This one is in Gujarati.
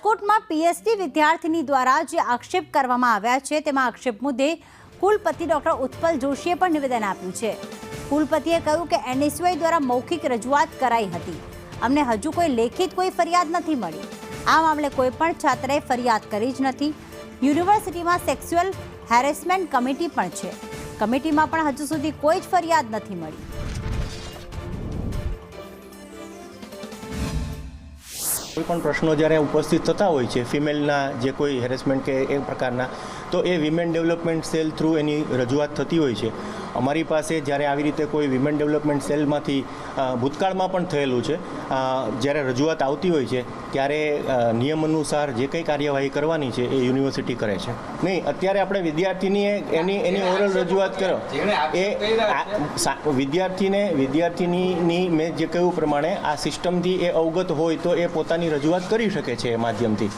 હાઈકોર્ટમાં પીએચડી વિદ્યાર્થીની દ્વારા જે આક્ષેપ કરવામાં આવ્યા છે તેમાં આક્ષેપ મુદ્દે કુલપતિ ડોક્ટર ઉત્પલ જોશીએ પણ નિવેદન આપ્યું છે। કુલપતિએ કહ્યું કે એનએસયુઆઈ દ્વારા મૌખિક રજૂઆત કરાઈ હતી, અમને હજુ કોઈ લેખિત કોઈ ફરિયાદ નથી મળી। આ મામલે કોઈ પણ છાત્રએ ફરિયાદ કરી જ નથી। યુનિવર્સિટીમાં સેક્સ્યુઅલ હેરેસમેન્ટ કમિટી પણ છે, કમિટીમાં પણ હજુ સુધી કોઈ જ ફરિયાદ નથી મળી। कोईपण प्रश्नों જ્યારે ઉપસ્થિત થતા હોય છે ફિમેલના જે કોઈ હેરેસમેન્ટ કે એ પ્રકારના, તો એ વિમેન ડેવલપમેન્ટ સેલ થ્રુ એની રજૂઆત થતી હોય છે। અમારી પાસે જ્યારે આવી રીતે કોઈ વિમેન ડેવલપમેન્ટ સેલમાંથી ભૂતકાળમાં પણ થયેલું છે, જ્યારે રજૂઆત આવતી હોય છે ત્યારે નિયમ અનુસાર જે કંઈ કાર્યવાહી કરવાની છે એ યુનિવર્સિટી કરે છે। નહીં, અત્યારે આપણે વિદ્યાર્થીનીએ એની ઓરલ રજૂઆત કરો એ વિદ્યાર્થીની મેં જે કહ્યું પ્રમાણે આ સિસ્ટમથી એ અવગત હોય તો એ પોતાની રજૂઆત કરી શકે છે એ માધ્યમથી।